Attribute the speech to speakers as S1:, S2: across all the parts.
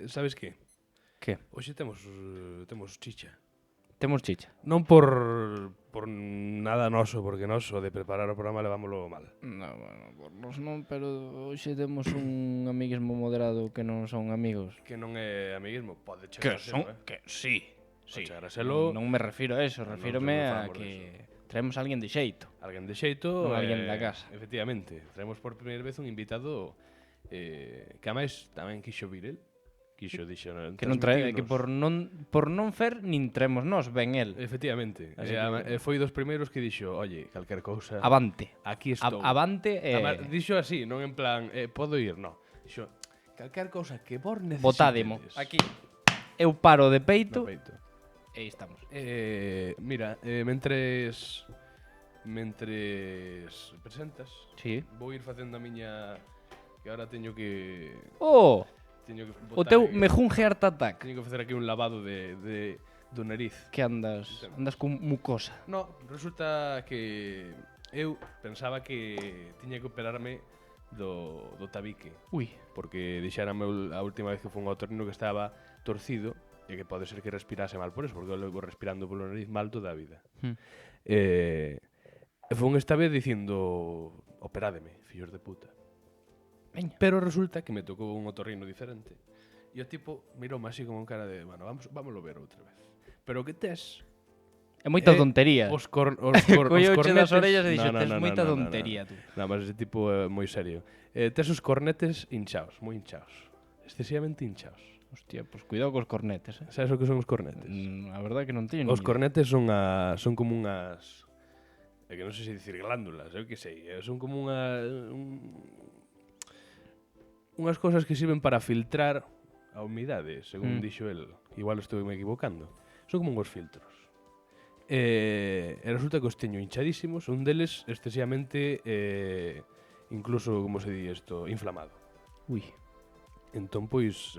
S1: Sabes que?
S2: Que?
S1: Hoxe temos chicha.
S2: Temos chicha.
S1: Non por nada noso, porque noso de preparar o programa levámoslo mal.
S2: No, bueno, por nos non, pero hoxe temos un amiguismo moderado que non son amigos.
S1: Que non é amiguismo, pode chegar a selo,
S2: Que sí,
S1: Pode chegar a selo.
S2: Non me refiro a eso,
S1: Non
S2: refírome
S1: nos
S2: a
S1: falamos
S2: que traemos a alguén de xeito.
S1: Alguén de xeito.
S2: Non alguén da casa.
S1: Efectivamente, traemos por primeira vez un invitado que ademais tamén quixo vir el. Quixo, dixo,
S2: Que non trae, que por non fer nin tremos nós, ven el.
S1: Efectivamente.
S2: Así que-
S1: Foi dos primeiros que dixo, oye, calquer cousa.
S2: Avante.
S1: Aquí estou.
S2: Avante
S1: Además, dixo así, non en plan, podo ir, no. Dixo, calquer cousa que vos necesitedes.
S2: botádemo. Aquí. Eu paro de peito
S1: No peito.
S2: e aí estamos.
S1: Mira, mentres presentas,
S2: Sí.
S1: vou ir facendo a miña, que ahora teño que
S2: Oh, o
S1: botar
S2: teu
S1: aquí-
S2: mejun heart attack.
S1: teño que facer aquí un lavado do nariz.
S2: Que andas con mucosa.
S1: No, resulta que eu pensaba que tiña que operarme do tabique,
S2: Ui.
S1: porque dixérame a última vez que fun ao otorrino que estaba torcido e que pode ser que respirase mal por eso, porque eu levo respirando polo nariz mal toda a vida. E fun esta vez dicindo, operádeme, fillos de puta.
S2: Veña.
S1: Pero resulta que me tocou un otorrino diferente. E o tipo miroume así como en cara de, bueno, vámoslo ver outra vez. Pero que tes?
S2: É moita tontería.
S1: Os
S2: Colleuche das
S1: cornetes-
S2: orellas e dixo,
S1: No, no,
S2: tes
S1: no,
S2: moita
S1: no, no,
S2: tontería, tú.
S1: No, mas ese tipo é moi serio. Tes os cornetes hinchaos, moi hinchaos. Excesivamente hinchaos.
S2: Hostia, pues cuidado cos cornetes, eh.
S1: Sabes o que son os cornetes?
S2: A verdade que non teño
S1: Os
S2: nin idea.
S1: cornetes son como unhas... É que non sei se dicir glándulas, eu que sei. Son como unhas cosas que sirven para filtrar a humidade, según dixo el. Igual estou me equivocando. Son como uns filtros. E resulta que os teño hinchadísimos, un deles excesivamente, incluso, como se di isto, inflamado.
S2: Ui.
S1: Entón, pois,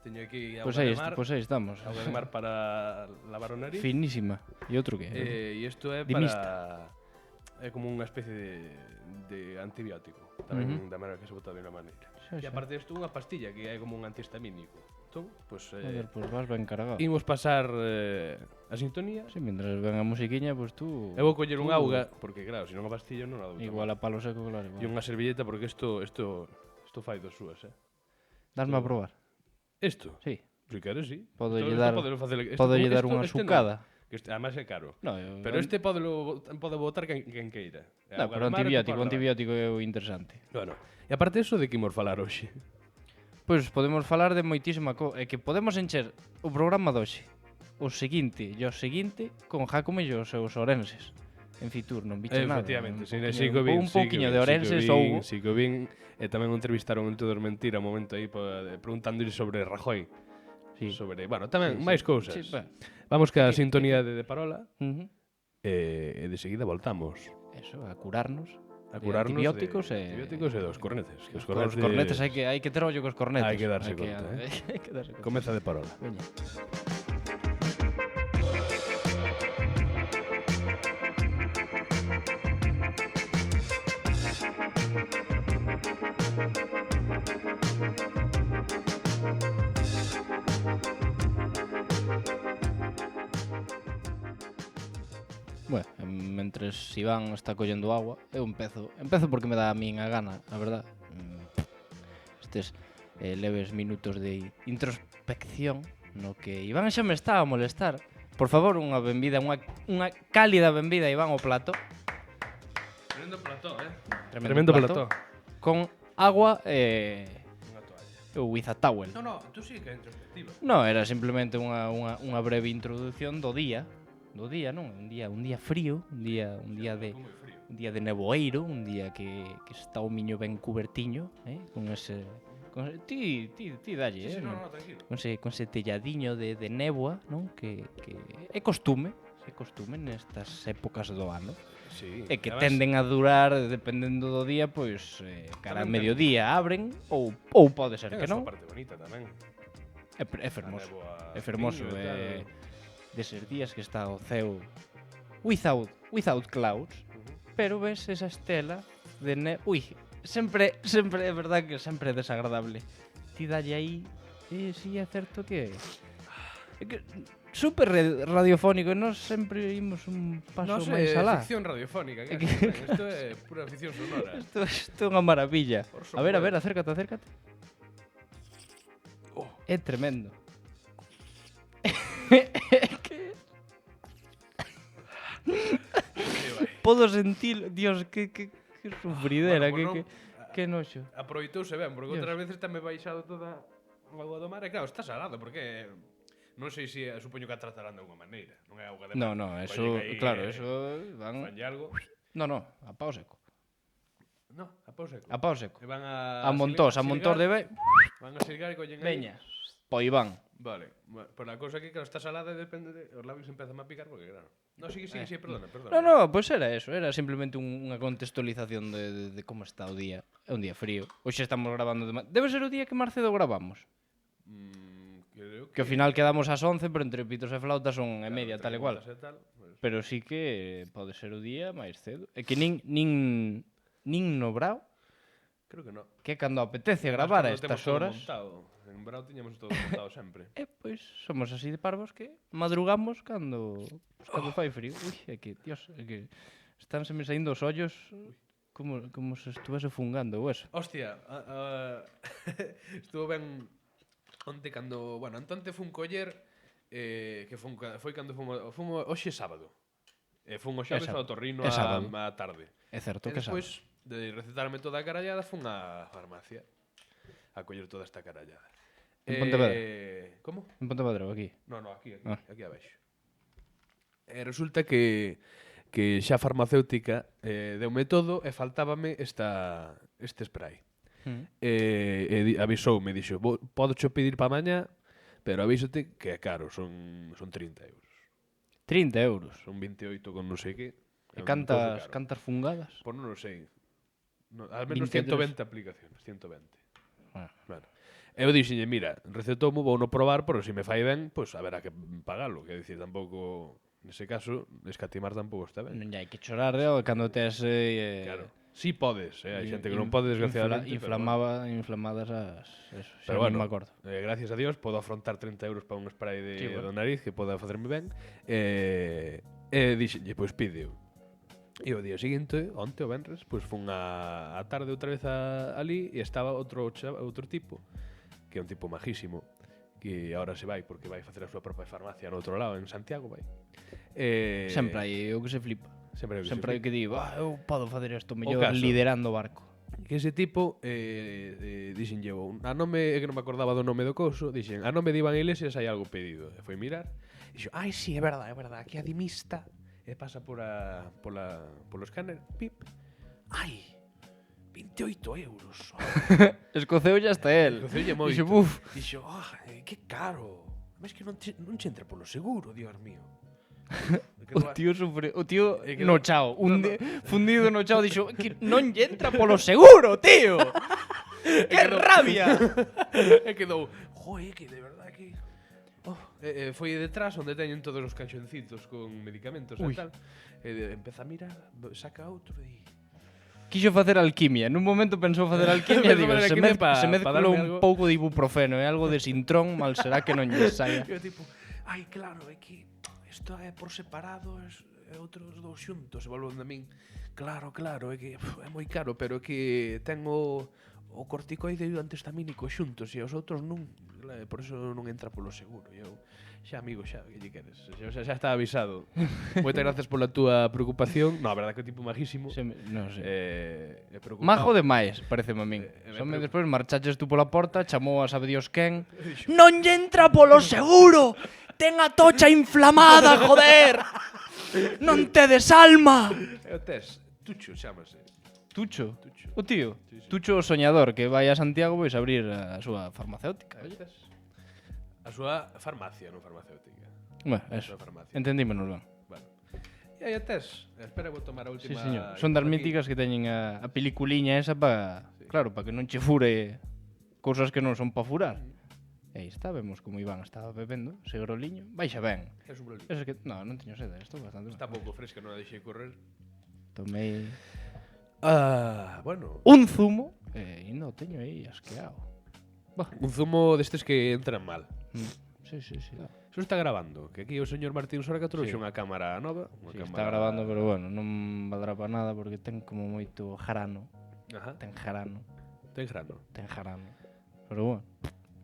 S1: teño aquí
S2: Pois
S1: auga
S2: aí,
S1: de mar,
S2: pues aí estamos.
S1: auga de mar para lavar o nariz.
S2: Finísima. E outro que?
S1: E isto é
S2: De
S1: para... É como unha especie de antibiótico. Tamén da maneira que se bota de unha maneira.
S2: Xa,
S1: E
S2: xa.
S1: aparte disto unha pastilla que é como un antihistamínico. Entón, pois...
S2: Joder, pues vas ben cargado.
S1: imos pasar a sintonía.
S2: Sí, mientras ven a musiquiña, pues tú...
S1: Eu vou coller un auga, porque claro, se non a pastilla non a dou.
S2: Igual a palo seco, claro.
S1: E unha servilleta, porque isto fai dos súas,
S2: Dasme a probar.
S1: Isto?
S2: Sí.
S1: Se queres, sí.
S2: Podolle dar unha sucada.
S1: Además é caro.
S2: No,
S1: Pero este pode botar quen queira.
S2: No, pero antibiótico é o interesante.
S1: Bueno, e aparte eso de que imos falar hoxe.
S2: Pois podemos falar de moitísima é que podemos encher o programa de hoxe o seguinte con Jácome e os seus orenses en Fitur, non biches nada.
S1: Efectivamente,
S2: Un pouquiño de orenses ou
S1: Sigo vin, e tamén entrevistaron en Todo es Mentira un momento aí preguntándole sobre Rajoy.
S2: sí.
S1: Sobre, bueno, tamén máis cousas.
S2: Sí, bueno.
S1: Vamos ca sintonía de Parola
S2: Uh -huh.
S1: e de seguida voltamos
S2: Eso, a curarnos.
S1: a curarnos
S2: de antibióticos
S1: e dos cornetes. Que
S2: Cos cornetes hai que ter ollo cos cornetes.
S1: Hai que darse conta,
S2: Hai que darse conta.
S1: Comeza de Parola.
S2: Veña. Bueno, mentres Iván está collendo agua, eu empezo porque me dá a min a gana, a verdad. Estes leves minutos de introspección no que Iván xa me está a molestar. Por favor, unha benvida, unha cálida benvida Iván ao plato.
S1: Tremendo plató,
S2: Tremendo plató. Con agua e
S1: Unha toalla.
S2: with a towel.
S1: No, tú sí que é introspectiva.
S2: No, era simplemente unha breve introducción do día, non? Un día frío, un día de
S1: Moi frío.
S2: un día de nevoeiro, un día que está o miño ben cubertiño, con ese ti dalle,
S1: Sí,
S2: non?
S1: no, tranquilo.
S2: Con ese telladiño de néboa, non? Que é costume nestas épocas do ano.
S1: Sí.
S2: E que
S1: además,
S2: tenden a durar, dependendo do día, pois cara a
S1: Tamén ten-
S2: mediodía abren ou pode ser
S1: ten
S2: que
S1: a súa
S2: non.
S1: parte bonita tamén.
S2: É fermoso.
S1: A néboa
S2: É fermoso,
S1: viño e
S2: deses días que está o ceo without clouds, pero ves esa estela de sempre é verdad que sempre é desagradable ti dalle aí, si é certo que... É que super radiofónico, nós sempre imos un paso máis alá.
S1: Ficción radiofónica,
S2: É
S1: que...
S2: que-
S1: Isto é pura ficción sonora.
S2: Isto é unha maravilla.
S1: Orson
S2: A ver,
S1: Welles.
S2: acércate.
S1: Oh.
S2: É tremendo. Podo sentir, Dios, que sufridera,
S1: Bueno,
S2: que noxo.
S1: Aproveitouse ben, porque
S2: Dios.
S1: outras veces tamén baixado toda a auga do mar. E claro, está salado, porque non sei se supoño que a tratarán de alguma maneira. Non é auga de mar.
S2: No, eso,
S1: Collen aí,
S2: claro, eso van...
S1: fanlle algo.
S2: No, a pao seco.
S1: No, a pau seco.
S2: A pau seco.
S1: E van a...
S2: A montós de ve...
S1: Van a silgar e collen aí.
S2: Veña. Pois van.
S1: Vale, por a cousa que, claro, está salada e depende de... Os labios empezan a picar porque, claro... No, sigue, perdona.
S2: No, pois era eso, era simplemente unha contextualización de como está o día. É un día frío. Hoxe estamos grabando Debe ser o día que máis cedo gravamos.
S1: Creo
S2: Que ao final quedamos ás 11, pero entre pitos e flautas son e media, tal e cual.
S1: Pues...
S2: Pero sí que pode ser o día máis cedo. É que nin no Brao,
S1: Creo que no.
S2: que cando apetece gravar a estas horas...
S1: En Brao tiñamos todo montado sempre.
S2: Pois somos así de parvos que madrugamos cando fai frío. Ui, é que, Dios, é que estánse me saindo os ollos como se estuvese fungando o eso.
S1: Hostia, estuvo ben onte cando... Bueno, onte fun coller que foi cando fumo hoxe sábado. Fun o xoves ao Torrino a tarde.
S2: É certo
S1: E
S2: que sábado.
S1: despois de recetarme toda a carallada fun á farmacia a coller toda esta carallada.
S2: En Pontevedra?
S1: Como?
S2: En Pontevedra, aquí?
S1: No, aquí abaixo. Resulta que xa a farmacéutica deume todo e faltábame este spray. Avisoume, dixo, podo pedir pa mañá, pero avísote que é caro, son 30 euros.
S2: 30 euros?
S1: Son 28 con non sei que.
S2: E cantas fungadas?
S1: Pois non o sei. Al menos
S2: 23.
S1: 120 aplicaciones, 120. Bueno. Eu dixenlle, mira, recetoumo, vou no probar, pero se me fai ben, pois haberá que pagalo. Quer dicir, tampouco, nese caso, escatimar tampouco está ben.
S2: Non hai que chorar, cando tes...
S1: Claro. Si podes, hai xente que non pode, desgraciadamente.
S2: Inflamadas as... Eso,
S1: pero
S2: xa
S1: bueno,
S2: me acordo.
S1: Gracias a Dios, podo afrontar 30 euros para un spray do nariz que poda facerme ben. E dixenlle, pois pídeo. E o día seguinte, onte o venres, pois fun a tarde outra vez ali e estaba outro tipo, que é un tipo majísimo, que agora se vai porque vai facer a súa propia farmacia no outro lado, en Santiago, vai.
S2: Sempre hai o que se flipa. Sempre hai o que di, eu podo facer isto mellor liderando o barco.
S1: Que ese tipo, dixenlle, a nome, é que non me acordaba do nome do couso, dixen, a nome de Iván Iglesias hai algo pedido. E foi mirar, e dixo, ai, sí, é verdade, aquí a dimista, e pasa polo escáner, pip, ai, 28 euros.
S2: Escoceu ya hasta él.
S1: Escoceulle moito.
S2: Dixo, buf.
S1: Dixo, que caro. Mas que non che entra polo seguro, Dios mío.
S2: O tío sufre, o tío no chao, fundido no chao, dixo, que non lle entra polo seguro, tío. Que rabia.
S1: E quedou, que de verdad que foi detrás onde teñen todos os canxoncitos con medicamentos e tal. Empeza a mirar, saca outro e
S2: quixo facer alquimia. Nun momento pensou facer alquimia, digo, se mezclou un pouco de ibuprofeno e algo de sintrón, mal será que non lle saia.
S1: E o tipo, ai, claro, é que isto é por separado, é outros dous xuntos, e volven a min. Claro, é que é moi caro, pero é que ten o corticoide e o antihistamínico xuntos e os outros non, por eso non entra polo seguro. E eu, xa, amigo, xa, que lle queres? Xa está avisado. Moitas gracias pola túa preocupación. No, a verdade que o tipo majísimo.
S2: Non sei. Majo demais, pareceme a min. Some despois marchaches tú pola porta, chamou a sabe Dios quen. Non lle entra polo seguro! Ten a tocha inflamada, joder! Non tedes alma!
S1: E o tes, Tucho, chámase.
S2: Tucho? O tío? Tucho o soñador, que vai a Santiago pois abrir a súa farmacéutica.
S1: A súa farmacia, non farmacéutica.
S2: Bueno, eso. Entendímonos ben.
S1: Bueno. E aí a tes. Espera, vou tomar a última...
S2: Sí, señor. Son das míticas que teñen a peliculiña esa para... Claro, para que non che fure cousas que non son para furar. E aí está, vemos como Iván estaba bebendo ese groliño. Baixa ben.
S1: É un groliño.
S2: Eso que... Non teño sede, estou bastante ben.
S1: Está pouco fresca, non a deixei correr.
S2: Tomei...
S1: Bueno.
S2: Un zumo e non o teño aí asqueado.
S1: Un zumo destes que entran mal.
S2: Sí.
S1: Eso está grabando, que aquí o señor Martín Sorga trouxe unha cámara nova.
S2: Está grabando, pero bueno, non valdrá para nada porque ten como moito jarano.
S1: Ajá,
S2: Ten jarano.
S1: ten grano.
S2: Pero bueno,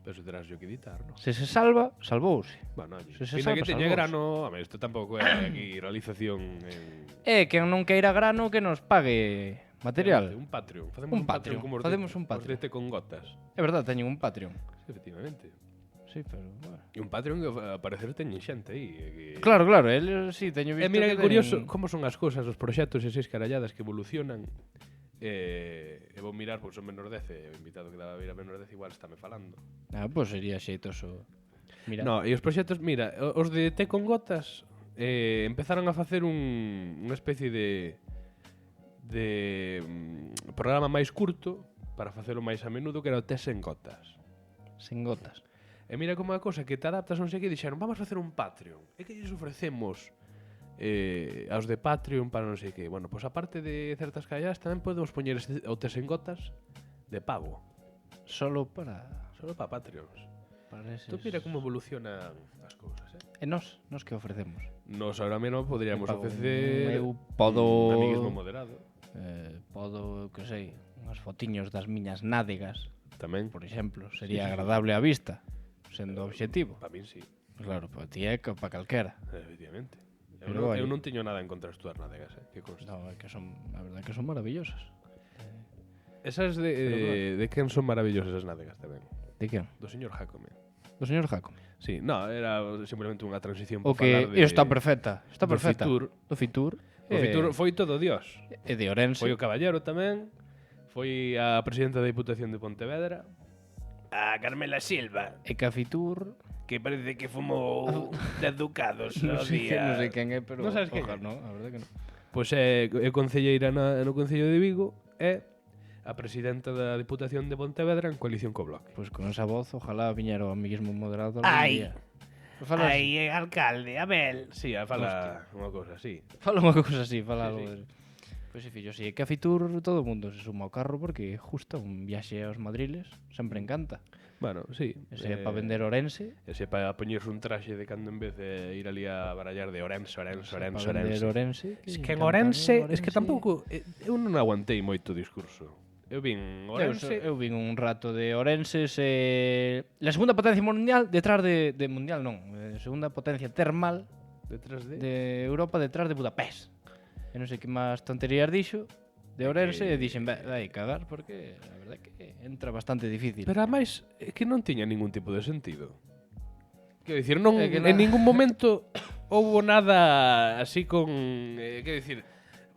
S1: Pero se terás yo que editar, non?
S2: se se salva, salvouse.
S1: Bueno, oye,
S2: Se
S1: ainda
S2: salva,
S1: que teña
S2: salvouse.
S1: grano, a ver, isto tampouco é aquí realización en...
S2: Quen non queira grano que nos pague material.
S1: Un Patreon. Facemos
S2: Un
S1: un Patreon
S2: Patreon,
S1: como os
S2: facemos
S1: de,
S2: un Patreon.
S1: Os de Té con gotas.
S2: É verdade, teñen un Patreon.
S1: Sí, efectivamente.
S2: Sí, pero bueno.
S1: E un Patreon que ao parecer teñen xente aí.
S2: Claro, el sí, teño visto
S1: Mira
S2: que
S1: que curioso
S2: teñen...
S1: como son as cousas, os proxectos e seis caralladas que evolucionan. E vou mirar, pois son menor 10, e o invitado que daba a vir a menor 10 igual estáme falando.
S2: Pois sería xeitoso. Mira.
S1: No, e os proxectos, mira, os de Té con gotas empezaron a facer unha especie de programa máis curto para facelo máis a menudo, que era o Té sen gotas.
S2: Sen gotas.
S1: E mira como a cosa que te adaptas non sei que, dixeron, vamos a facer un Patreon. E que lles ofrecemos aos de Patreon para non sei que. Bueno, pois aparte de certas callas tamén podemos poñer o Té sen gotas de pago.
S2: Solo para
S1: Patreons.
S2: eses...
S1: Tú mira como evolucionan as cousas,
S2: E nos que ofrecemos?
S1: Nos ahora mesmo podríamos
S2: Eu pago
S1: ofrecer
S2: eu podo...
S1: un amiguismo moderado.
S2: Podo, que sei, unhas fotiños das miñas nádegas,
S1: Tamén.
S2: por exemplo, sería agradable á vista, sendo objetivo.
S1: Para min sí,
S2: Claro, para ti é que para calquera.
S1: efectivamente.
S2: Pero
S1: Eu non teño nada en contra das túas nádegas, que consta.
S2: No, é que son, a verdade que son maravillosas.
S1: Esas de quen son maravillosas as nádegas tamén.
S2: De quen?
S1: Do señor Jacome.
S2: Do señor Jacome.
S1: Sí, no, era simplemente unha transición
S2: O
S1: para falar
S2: que
S1: de...
S2: está perfecta, está
S1: do
S2: perfecta.
S1: Fitur.
S2: Do Fitur.
S1: O Fitur foi todo Dios.
S2: E de Ourense.
S1: Foi o caballero tamén. Foi a presidenta da Diputación de Pontevedra. A Carmela Silva,
S2: E que a Fitur...
S1: que parece que fumou 10 ducados
S2: Non
S1: no
S2: sei,
S1: día.
S2: non sei quen é, pero...
S1: Non sabes quen
S2: ojalá,
S1: é?
S2: non, a verdade que non.
S1: Pois é concelleira no Concello de Vigo e a presidenta da Diputación de Pontevedra en coalición co Bloque.
S2: Pois con esa voz, ojalá viñera o amiguismo moderado algún
S1: Ai.
S2: día. Fala así.
S1: alcalde, Abel. Sí, fala unha cousa así.
S2: Fala unha cousa así, fala
S1: Sí,
S2: algo
S1: sí.
S2: de... Pois sí, fillo, sí, é que a Fitur todo o mundo se suma ao carro porque justo un viaxe aos Madriles sempre encanta.
S1: Bueno, sí.
S2: Ese é para vender Ourense,
S1: Ese para poñerse un traxe de cando en vez de ir ali a barallar de Ourense.
S2: para vender Ourense.
S1: Es que en Ourense, es que tampouco eu non aguantei moito o discurso. Eu vin Ourense,
S2: Eu vin un rato de Ourenses la segunda potencia mundial detrás de mundial non, segunda potencia termal
S1: detrás
S2: de Europa detrás de Budapest. E non sei que máis tonterías dixo de Ourense e dixen, vai cagar porque a verdade é que entra bastante difícil.
S1: pero ademais é que non tiña ningún tipo de sentido. Quero dicir, non
S2: É que
S1: en ningún momento houbo nada así con, quero dicir,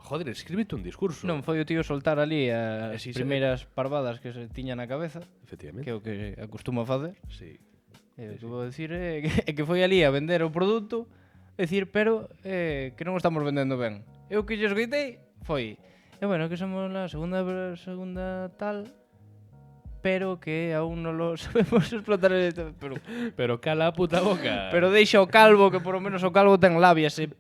S1: joder, escríbete un discurso.
S2: Non foi o tío soltar ali as
S1: Si se
S2: primeiras parvadas que se tiña na cabeza,
S1: Efectivamente.
S2: que é o que acostuma facer.
S1: Sí.
S2: E o que vou dicir é que foi ali a vender o produto, decir, pero que non o estamos vendendo ben. Eu que lle escoitei foi, bueno, que somos la segunda tal, pero que aún non lo sabemos explotar
S1: Pero cala a puta boca.
S2: pero deixa o calvo, que por lo menos o calvo ten labia ese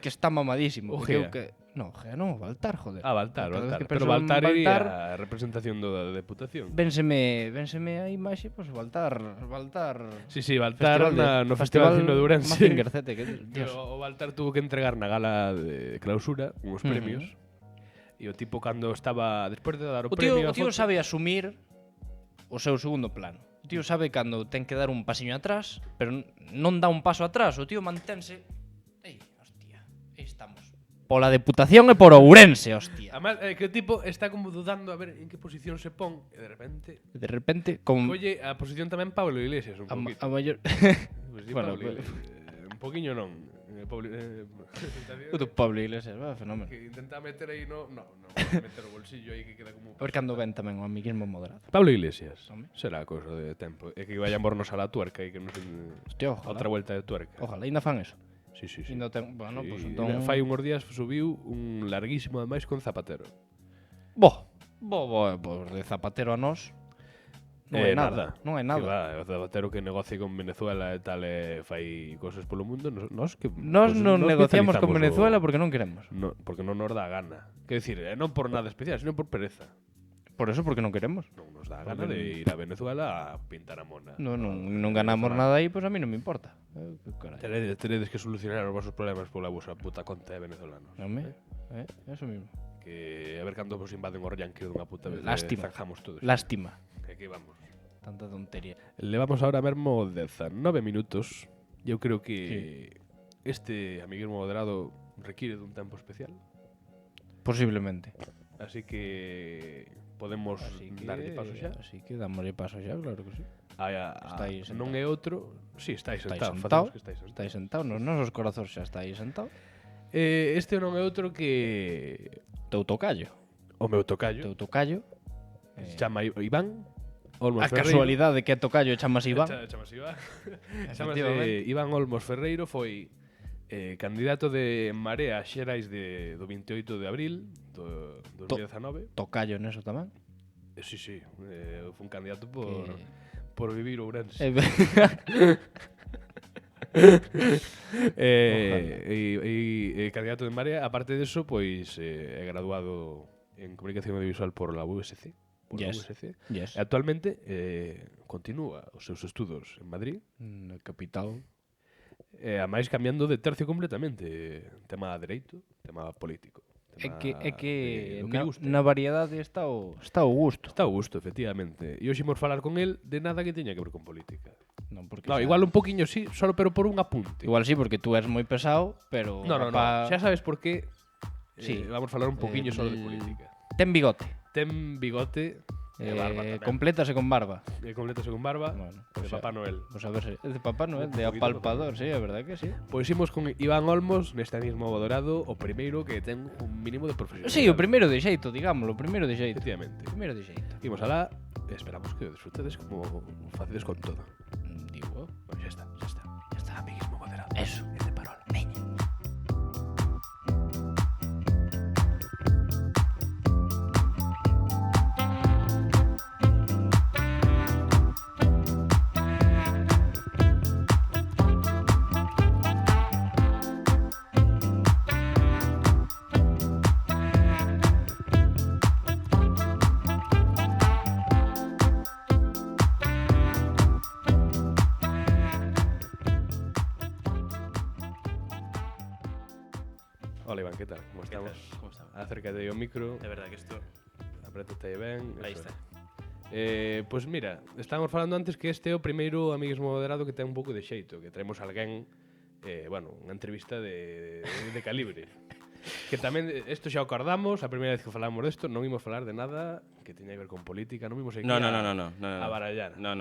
S2: que está mamadísimo.
S1: O
S2: que eu
S1: Gea.
S2: que no, Gea non, o Baltar, joder.
S1: Baltar,
S2: Cada vez
S1: Baltar.
S2: que
S1: Pero
S2: penso en
S1: Baltar iría
S2: Baltar,
S1: a representación da Deputación.
S2: vénseme a imaxe, pois Baltar.
S1: Sí, Baltar no Festival de Cine de Ourense.
S2: Mazinger Z, que Dios.
S1: O Baltar tuvo que entregar na gala de clausura uns premios. E o tipo cando estaba despois de dar o premio,
S2: O tío sabe asumir o seu segundo plano. O tío sabe cando ten que dar un pasiño atrás, pero non dá un paso atrás. O tío mantense... Ei, hostia, aí estamos. Pola Deputación e por Ourense, hostia.
S1: Además, que o tipo está como dudando a ver en que posición se pon e
S2: De repente, con
S1: colle a posición tamén Pablo Iglesias un poquito.
S2: a maior...
S1: Pues sí,
S2: bueno,
S1: Pablo Iglesias. Un poquinho non.
S2: O do Pablo Iglesias, va, fenómeno.
S1: Que intenta meter aí no meter o bolsillo aí que queda como...
S2: A ver cando ven tamén o amiguismo moderado.
S1: Pablo Iglesias.
S2: Home.
S1: Será cousa de tempo. É que vaya mornos a la tuerca e que non se...
S2: Hostia, ojalá.
S1: Outra vuelta de tuerca.
S2: Ojalá, ainda fan eso.
S1: Sí, sí, sí.
S2: Ainda ten... Bueno,
S1: Sí,
S2: pois entón...
S1: Fai unhos días subiu un larguísimo ademais con Zapatero.
S2: Bo, pois de Zapatero a nós non é nada. Non é
S1: Que
S2: nada.
S1: va, o Zapatero que negocia con Venezuela e tal e fai cosas polo mundo, nós que
S2: Nós non
S1: nos
S2: negociamos con
S1: vitalizamos
S2: Venezuela porque non queremos.
S1: porque non nos dá gana. Quer dicir, non por nada especial, sino por pereza.
S2: Por eso, porque non queremos.
S1: Non nos dá a gana de ir a Venezuela a pintar a mona.
S2: Non ganamos nada aí, pois a mí non me importa. Que carai.
S1: Teredes que solucionar os vosos problemas pola vosa puta conta de venezolanos.
S2: Home, eso mismo.
S1: Que a ver cando vos invaden os yanquis dunha puta vez.
S2: Lástima.
S1: Zanjamos todos.
S2: Lástima.
S1: Que aquí vamos.
S2: Tanta tontería.
S1: Levamos ahora mesmo 19 minutos. Eu creo que este amiguismo moderado requiere dun tempo especial.
S2: Posiblemente.
S1: Así que podemos darlle paso xa.
S2: Así que damoslle paso xa, claro que sí. Estáis sentado.
S1: Non é outro. Si, estáis sentado.
S2: sentado.
S1: Estáis sentado.
S2: Estáis sentado, nos nosos corazóns xa estáis sentado.
S1: Este non é outro que
S2: Teu tocayo.
S1: o meu tocayo.
S2: Teu tocayo.
S1: Chama Iván Olmos
S2: A
S1: Ferreiro.
S2: casualidade que é tocayo chamas Iván.
S1: Chamase Iván.
S2: Efectivamente.
S1: Iván Olmos Ferreiro foi candidato de Marea a Xerais do 28 de abril do 2019.
S2: Tocayo neso tamén.
S1: Sí, foi un candidato por vivir Ourense. Candidato de Marea, aparte de eso, pois é graduado en Comunicación Audiovisual por la USC.
S2: Yes.
S1: E actualmente continúa os seus estudos en Madrid.
S2: Na capital.
S1: A máis cambiando de tercio completamente. Tema dereito, tema político.
S2: É que
S1: gusta.
S2: na variedade está o gusto.
S1: Está o gusto, efectivamente. E hoxe imos falar con el de nada que teña que ver con política.
S2: Non, porque
S1: No, igual un poquinho sí, solo pero por un apunte.
S2: Igual sí, porque tú eres moi pesado, pero
S1: No. Xa sabes por qué.
S2: Sí.
S1: Vamos a falar un poquinho solo de política.
S2: Ten bigote.
S1: Ten bigote e barba tamén.
S2: Complétase con barba.
S1: Complétase con barba
S2: Bueno,
S1: de Papá Noel.
S2: Vamos a ver se de Papá Noel, de
S1: Un poquito
S2: apalpador, sí, a verdad que sí.
S1: Pois imos con Iván Olmos neste mismo Dorado, o primeiro que ten un mínimo de profesionalidade.
S2: Sí, o primeiro de xeito, digámoslo, o primeiro de xeito.
S1: Efectivamente.
S2: Primeiro de xeito.
S1: Imos alá e esperamos que o disfrutedes como facedes con todo.
S2: Digo,
S1: Pois xa está. Ya está, amiguismo moderado.
S2: eso.
S1: El de parola. Veña. Hola Iván, ¿qué tal? ¿Cómo estamos?
S3: ¿Cómo estamos?
S1: Acércate ao micro,
S3: De verdad que esto...
S1: apriétate aí ben.
S3: Aí
S1: eso
S3: está.
S1: é. Pois mira, estábamos falando antes que este é o primeiro amiguismo moderado que ten un pouco de xeito, que traemos alguén, bueno, unha entrevista de calibre. Que tamén, isto xa o acordamos, a primeira vez que falamos desto, non imos falar de nada que teña que ver con política, non imos aquí
S3: No.
S1: a barallar.
S3: No.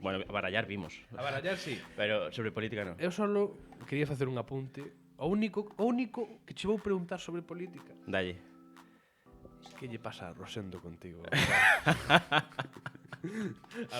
S3: Bueno, a barallar vimos.
S1: A barallar, sí.
S3: Pero sobre política no.
S1: Eu solo quería facer un apunte. O único que che vou preguntar sobre política.
S3: Dalle.
S1: Que lle pasa a Rosendo contigo? A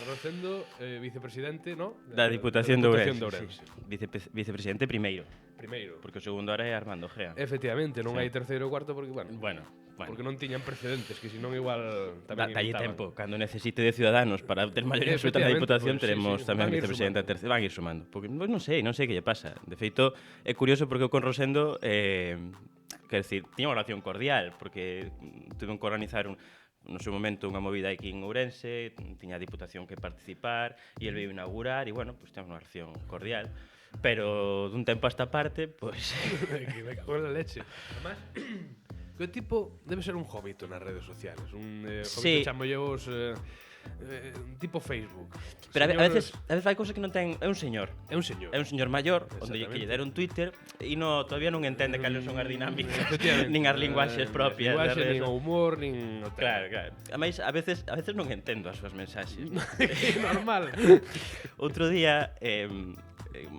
S1: Rosendo, vicepresidente, ¿no?
S3: Da Diputación de Ourense.
S1: Ourense.
S3: Sí. Vicepresidente primeiro.
S1: Primeiro.
S3: Porque o segundo ahora é Armando Gea.
S1: Efectivamente, non
S3: Sí.
S1: hai terceiro ou cuarto porque, bueno,
S3: Bueno.
S1: porque non tiñan precedentes, que senón igual tamén
S3: Dalle
S1: inventaban.
S3: tempo. Cando necesite de Ciudadanos para ter maioría absoluta na
S1: Efectivamente,
S3: Diputación,
S1: pues,
S3: teremos
S1: sí,
S3: tamén
S1: van a ir
S3: vicepresidente
S1: sumando.
S3: terceiro. Van a ir sumando. Porque non sei que lle pasa. De feito, é curioso porque eu con Rosendo, quer decir, tiña unha relación cordial, porque tuve que organizar no seu momento unha movida aquí en Ourense, tiña a Diputación que participar, e el veio inaugurar, e bueno, pues temos unha relación cordial. Pero dun tempo a esta parte, pois...
S1: Que me cago en la leche. Además, que o tipo debe ser un hobito nas redes sociales. Un hobito
S3: Sí.
S1: chamo yo tipo Facebook.
S3: Pero
S1: Señor-
S3: a veces hai cousas que non ten... É un señor.
S1: É un señor.
S3: É un señor maior, onde
S1: Exactamente.
S3: que lle deron Twitter e todavía non entende cales son as dinámicas,
S1: Efectivamente.
S3: nin as linguaxes propias.
S1: Linguaxe,
S3: das redes
S1: nin o humor, nin o
S3: Claro. Ademais, a veces non entendo as súas mensaxes.
S1: Que normal.
S3: Outro día,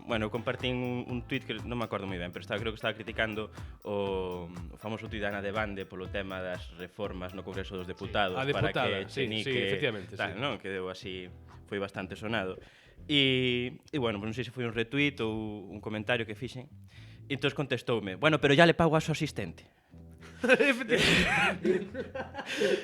S3: bueno, compartín un tuit que non me acordo moi ben, pero creo que estaba criticando o famoso tuit de Ana de Bande polo tema das reformas no Congreso dos Deputados
S1: A
S3: para
S1: deputada,
S3: que
S1: sí,
S3: Chenique,
S1: efectivamente,
S3: tal,
S1: sí.
S3: non? Que deu así, foi bastante sonado. E bueno, non sei se foi un retweet ou un comentario que fixen. E entón contestoume, bueno, pero ya le pago a su asistente.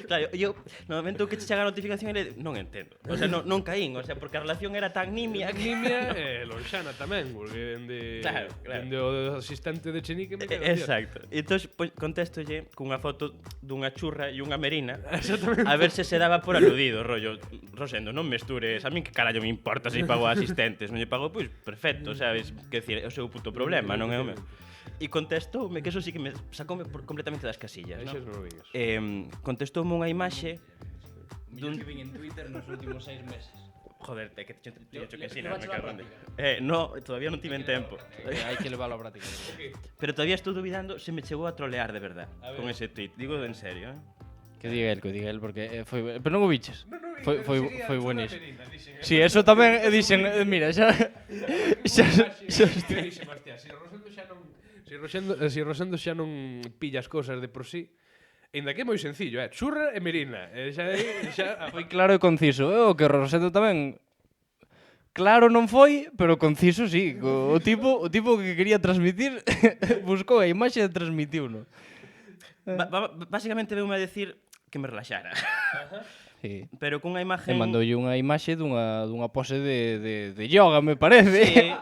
S3: Claro, eu no momento que che chega a notificación non entendo. O sea, non caín, o sea, porque a relación era tan nimia que...
S1: Nimia e lonxana tamén, porque dende
S3: Claro.
S1: dende o asistente de Chenique me cago en Dios.
S3: Exacto. E entón contéstolle cunha foto dunha churra e unha merina
S1: Exactamente.
S3: a ver se daba por aludido, rollo, Rosendo, non mestures, a min que carallo me importa se pago a asistentes, non lle pago, pois perfecto, sabes, que decir, é o seu puto problema, non é o meu. E contestoume, que eso sí que me sacoume completamente das casillas,
S1: Aí xa
S3: non?
S1: non o viñas.
S3: Contestoume unha imaxe
S2: Dun que vin en Twitter nos últimos 6 meses.
S3: Joder, que te hecho que sí,
S2: Le
S3: me
S2: vacho a
S3: cago en
S2: práctica.
S3: no, todavía non tiven tempo.
S2: Hai que leválo a práctica.
S3: Pero todavía estou dubidando se me chegou a trolear de verdad con ese tweet. Digo en serio,
S2: Que diga el, porque foi... Pero non o biches. Foi buenísimo. Si, eso tamén dixen, mira, xa...
S1: Dixen, hostia, si Rosendo xa non pilla as cousas de por sí, ainda que é moi sencillo, churra e merina. Xa
S2: Foi claro e conciso. O que Rosendo tamén... Claro non foi, pero conciso sí. O tipo que quería transmitir buscou a imaxe e transmitiuno.
S3: Básicamente veume a decir que me relaxara.
S2: Sí.
S3: Pero cunha
S2: E
S3: imagen...
S2: mandoulle unha imaxe dunha pose de yoga, me parece.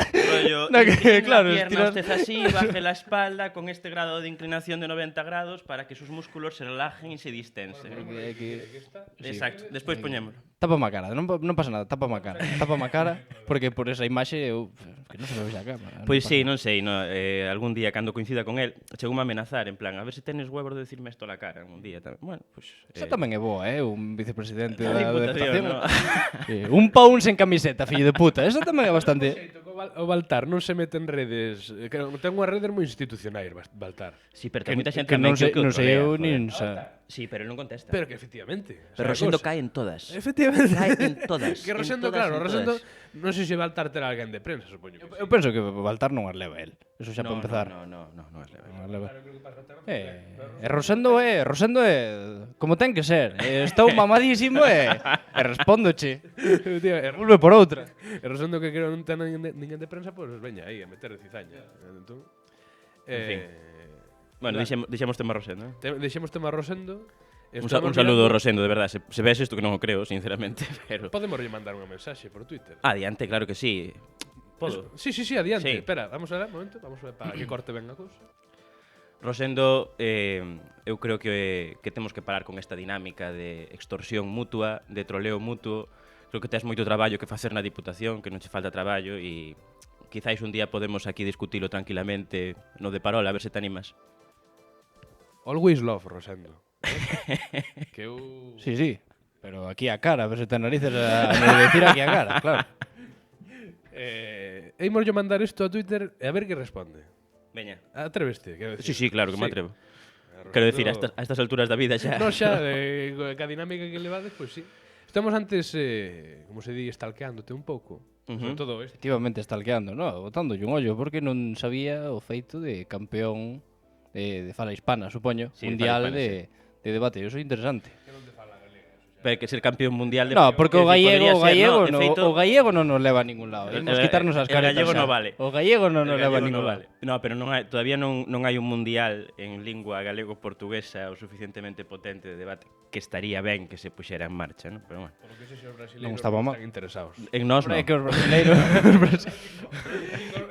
S3: Sí, rollo,
S2: No, que,
S3: claro,
S2: claro,
S3: la pierna
S2: estiras-
S3: usted así, baje la espalda con este grado de inclinación de 90 grados para que sus músculos se relajen y se distensen. Exacto, despois poñémolo.
S2: Tápame a cara, non pasa nada, tápame a cara, porque por esa imaxe eu que non se me vexa a cámara.
S3: Pois
S2: pasa
S3: sí,
S2: nada.
S3: non sei, algún día cando coincida con él, chegoume a amenazar en plan, a ver se tenes huevos de decirme isto a la cara un día tamén. Bueno, pois
S2: Esa tamén é boa, un vicepresidente
S3: Da
S2: da
S3: Diputación,
S2: Deputación.
S3: no?
S2: Un paún sen camiseta, fillo de puta. Esa tamén é bastante...
S1: O Baltar non se mete en redes, que ten unhas redes moi institucionais, Baltar.
S3: Sí, pero
S2: Que,
S3: ten moita xente
S2: que
S3: tamén
S2: non sei,
S3: que o
S2: non sei
S3: trolea,
S2: eu
S3: joder.
S2: nin
S3: Sí, pero él non contesta.
S1: Pero que efectivamente.
S3: Pero Rosendo cae en todas.
S1: Efectivamente.
S3: Cae en todas.
S1: Que
S3: en
S1: Rosendo,
S3: todas,
S1: claro,
S3: en
S1: Rosendo,
S3: todas.
S1: non sei se Baltar terá alguén de prensa, supoño.
S2: Eu penso que Baltar non as leva el. Eso xa para empezar.
S3: No es leve.
S2: Non as leva. Rosendo é como ten que ser. Estou mamadísimo e respóndoche. Volve por outra.
S1: E Rosendo que creo non ten ninguén de prensa, pois veña aí a meter de cizaña. Entón,
S3: En fin. Bueno, deixemos tema Rosendo,
S1: deixemos tema Rosendo.
S3: Un saludo, Rosendo, de verdad. Se ves isto que non o creo, sinceramente, pero...
S1: Podemos mandar unha mensaxe por Twitter.
S3: Adiante, claro que sí. Podo?
S1: Sí, adiante.
S3: Sí.
S1: Espera, vamos a ver, un momento, vamos a ver para que corte ben a cousa.
S3: Rosendo, eu creo que temos que parar con esta dinámica de extorsión mutua, de troleo mutuo. Creo que tes moito traballo que facer na Diputación, que non che falta traballo e quizáis un día podemos aquí discutilo tranquilamente no de Parola, a ver se te animas.
S1: Always love, Rosendo. Que eu...
S2: Sí. Pero aquí a cara, a ver se te narices a me decir aquí a cara, claro.
S1: Imos yo mandar isto a Twitter e a ver que responde.
S3: Veña.
S1: Atreveste, quero decir.
S3: Sí, claro que me
S1: Sí.
S3: atrevo. Quero decir, a estas alturas da vida xa...
S1: No, xa, ca dinámica que levades, pois sí. Estamos antes, como se di, stalkeándote un pouco. Sobre todo este.
S2: Efectivamente, stalkeando, no? Botándolle un ollo, porque non sabía o feito de campeón de fala hispana, supoño,
S3: Sí,
S2: mundial
S3: fala hispana,
S2: de debate. Eso é interesante.
S3: Pero que ser campeón mundial de...
S2: No, porque o
S3: podría
S2: gallego,
S3: ser, de feito,
S2: o gallego non nos leva a ningún lado. Imos quitarnos as
S3: el
S2: caretas.
S3: gallego
S2: xa.
S3: non vale.
S2: O gallego non nos
S3: El
S2: leva a
S3: gallego
S2: ningún
S3: non
S2: lado.
S3: vale. No, pero todavía non hai un mundial en lingua galego-portuguesa o suficientemente potente de debate que estaría ben que se puxera en marcha, ¿no? Pero bueno.
S1: Por lo que sei, os brasileiros
S2: Non estaba mal.
S1: están interesados.
S3: En nós non.
S2: É que os brasileiros...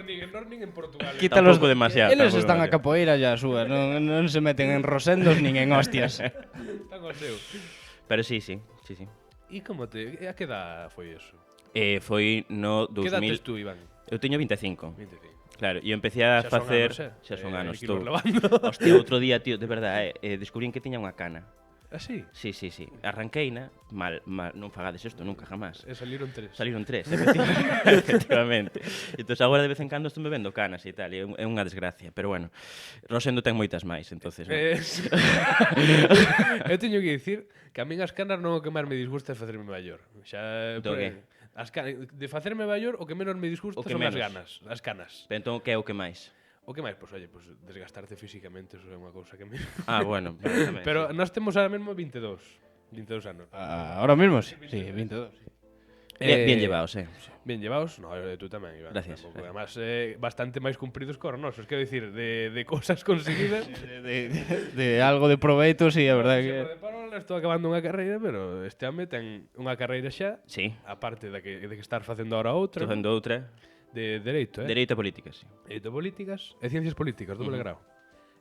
S1: Nin en Nor nin en Portugal.
S2: Quítalos,
S3: Tampouco demasiado,
S2: eles
S3: tampouco
S2: están a
S3: demasiado.
S2: capoeira ya a súa, non se meten en rosendos nin en hostias.
S1: Están ao seu.
S3: Pero sí.
S1: E como a que edad foi eso?
S3: Foi no
S1: Que edad tes
S3: 2000...
S1: tú, Iván?
S3: Eu teño 25.
S1: 25.
S3: Claro, e eu empecé a
S1: Xa son
S3: facer...
S1: anos,
S3: Xa son anos,
S1: hai que irmos
S3: estou...
S1: levando.
S3: Hostia, outro día, tío, de verdade, descubrín que tiña unha cana.
S1: Ah, sí?
S3: Sí. Arranqueina, mal, non fagades isto nunca jamás.
S1: Saliron 3.
S3: Salieron 3, efectivamente. Entón, agora de vez en cando estou me vendo canas e tal, e é unha desgracia, pero bueno. Rosendo ten moitas máis, entonces. No?
S1: Eu teño que dicir que a min as canas non o que máis me disgusta é facerme maior. Xa,
S3: Do que?
S1: de facerme maior o que menos me disgusta
S3: O que
S1: son as
S3: menos?
S1: ganas, as canas.
S3: Pero entón, que é o que máis?
S1: O que máis? Pois, oye, desgastarte físicamente, eso é unha cousa que me...
S3: Ah, bueno, tamén,
S1: Pero
S3: sí.
S1: nós temos ahora mesmo 22 anos.
S2: Ahora mismo sí, 22. Sí.
S3: Bien llevados,
S1: Bien llevados, no, tú tamén, Iván.
S3: Gracias,
S1: Tampouco.
S3: gracias.
S1: Además, bastante máis cumpridos que os nosos. Quero dicir, de cosas conseguidas.
S2: De algo de proveito, sí, a verdade
S1: que...
S2: que...
S1: De parola, estou acabando unha carreira, pero este home ten unha carreira xa,
S3: Sí,
S1: aparte de que estar facendo ahora outra,
S3: estou facendo outra.
S1: de Dereito,
S3: Dereito a política, sí.
S1: Dereito políticas e Ciencias Políticas, doble grau.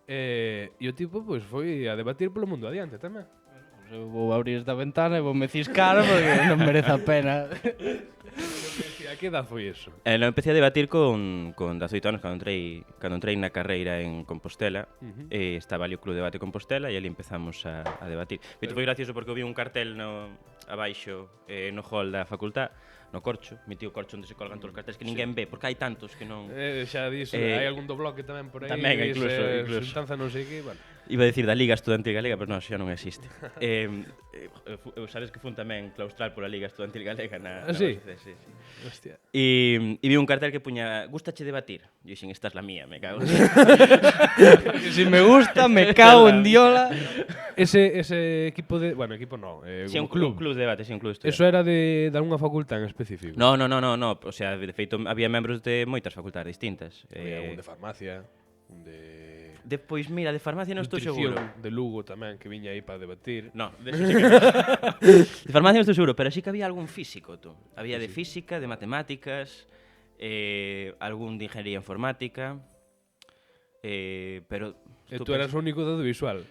S1: E o tipo, pois, foi a debatir polo mundo adiante tamén.
S2: Eu vou abrir esta ventana e vou me ciscar porque non merece a pena.
S1: A que edad foi eso?
S3: Non empecé a debatir con 18 anos cando entrei na carreira en Compostela. Estaba ali o Club de Debate Compostela e ali empezamos a debatir. Pero foi gracioso porque eu vi un cartel abaixo no hall da facultad, no corcho, mítico corcho onde se colgan todos os carteles que ninguén ve, porque hai tantos que non...
S1: Xa dixo, hai algún do bloque tamén por aí.
S3: Tamén, incluso.
S1: Xuntanza non sei que, bueno.
S3: Iba a decir da Liga Estudantil Galega, pero non, xa non existe. Sabes que fun tamén claustral pola Liga Estudantil Galega na
S1: sí?
S3: USC, sí.
S1: Hostia.
S3: E vi un cartel que puña "Gústache debatir?" E dixen, esta es la mía, me cago.
S2: Si me gusta, me cago en diola.
S1: Ese equipo de... Bueno, equipo no,
S3: Sí,
S1: un
S3: un
S1: club.
S3: club de debate, sí, un club de
S1: Eso era de algunha facultad en específico?
S3: No, o sea, de feito había membros de moitas facultades distintas.
S1: Un de farmacia, un de...
S3: Depois, mira, de farmacia non estou
S1: nutrición,
S3: seguro.
S1: de Lugo tamén, que viña aí para debatir.
S3: No, de eso sí que no. De farmacia non estou seguro, pero sí que había algún físico, tú. Había de física, de matemáticas, algún de ingeniería informática, pero...
S1: E tú eras o único de audiovisual.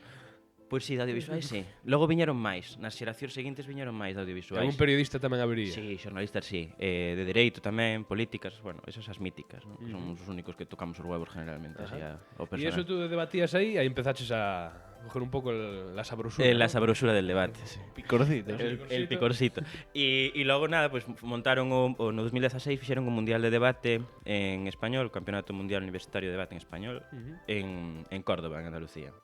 S3: Pois sí, de audiovisuais, sí. Logo viñeron máis, nas xeracións seguintes viñeron máis de audiovisuais.
S1: Algún periodista tamén habería.
S3: Sí, xornalistas sí. De dereito tamén, políticas, bueno, esas as míticas, ¿no? Que son os únicos que tocamos os huevos generalmente, así ao
S1: E
S3: personal.
S1: eso tú debatías aí empezaches a coger un pouco la sabrosura.
S3: La sabrosura del debate, sí.
S2: Picorcito.
S3: El picorcito. E logo nada, pues montaron no 2016 fixeron un mundial de debate en español, o Campeonato Mundial Universitario de Debate en español, en Córdoba, en Andalucía.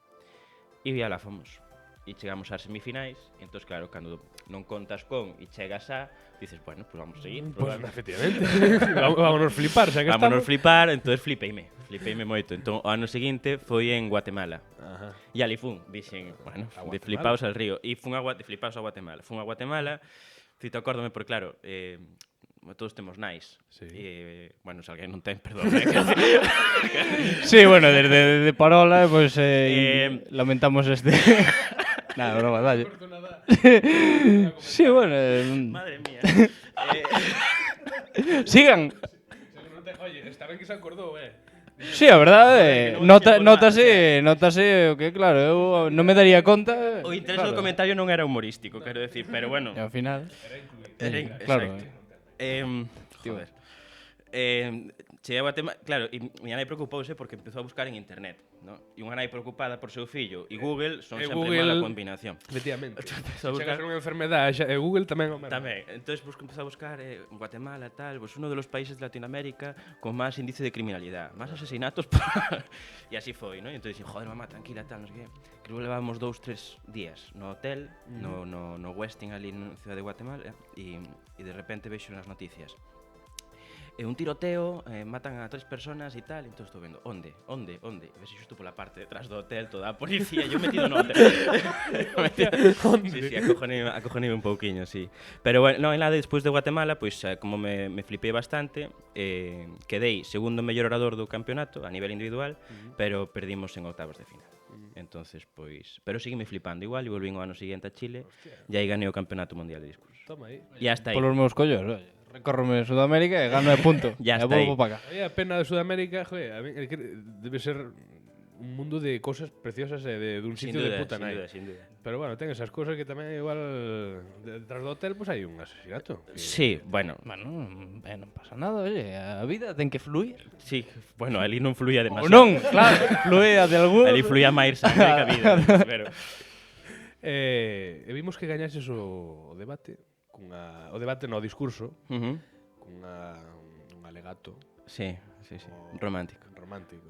S3: E alá fomos. E chegamos ás semifinais, e entón, claro, cando non contas con e chegas a, dices, bueno, pues vamos a seguir.
S1: Pues efectivamente. Vámonos flipar, xa que
S3: Vámonos
S1: estamos.
S3: flipar, entón flipeime moito. Entón, o ano seguinte foi en Guatemala.
S1: Ajá.
S3: E ali fun, dixen, bueno,
S1: A
S3: de
S1: Guatemala?
S3: flipaos al río. E fun de flipaos a Guatemala. Fun a Guatemala, cito acórdome, porque claro, todos temos nais.
S1: Sí.
S3: Bueno, se alguén non ten, perdón.
S2: Sí, bueno, desde de parola, pues lamentamos este... Nada, broma, dalle. Sí, bueno...
S3: Madre mía.
S2: Sigan.
S1: Oye, está ben que se acordou,
S2: Sí, a verdade,
S3: que non tiempo
S2: notase o que, claro, eu non me daría conta.
S3: O interés do comentario non era humorístico, quero decir, pero bueno.
S2: E ao final...
S3: Claro.
S2: Claro.
S3: Joder. Cheguei a Guatemala, claro, e miña nai preocupouse porque empezou a buscar en internet, ¿no? E unha nai preocupada por seu fillo e Google son sempre
S1: Google-
S3: mala combinación.
S1: Efectivamente.
S3: Empezou a
S1: Chega a
S3: buscar
S1: ser unha enfermedade, Google tamén o mesmo.
S3: tamén. Entonces empezou a buscar Guatemala tal, pues uno de los países de Latinoamérica con más índice de criminalidad, más asesinatos. E así foi, ¿no? E entonces dixen, joder, mamá, tranquila, tal, non sei que. Creo que levábamos 2-3 días no hotel, no Westin ali na ciudad de Guatemala e de repente vexo nas noticias. Un tiroteo, matan a 3 personas e tal, entón estou vendo, onde? Ves xusto pola parte detrás do hotel, toda a policía, eu metido no hotel. Sí, acojoneime un pouquiño, sí. Pero bueno, no, en la despois de Guatemala, pois como me flipei bastante, quedei segundo mellor orador do campeonato a nivel individual, pero perdimos en octavos de final. Entonces, pois, pero seguime flipando igual e volvín o ano seguinte a Chile e aí ganei o campeonato mundial de discurso.
S1: Toma aí.
S3: E hasta aí.
S2: Polos meus collos, oye. Recórrome Sudamérica e gano de punto.
S3: Ya
S2: E
S3: está
S2: volvo
S3: aí.
S2: para acá.
S1: Aí a pena de Sudamérica, joder, a mí, debe ser un mundo de cosas preciosas e de un
S3: Sin
S1: sitio de
S3: duda,
S1: puta
S3: sin
S1: nai.
S3: duda, sin duda.
S1: Pero bueno, ten esas cosas que tamén igual detrás do hotel pues hai un asesinato.
S3: Sí, bueno,
S2: Bueno, non pasa nada, oye, a vida ten que fluir.
S3: sí, bueno, ali non fluía
S2: Ou
S3: demasiado.
S2: non, claro, fluía de algún.
S3: Ali fluía máis sangre que a vida, pero
S1: E vimos que gañases o debate o debate no, o discurso un alegato
S3: sí, romántico.
S1: romántico.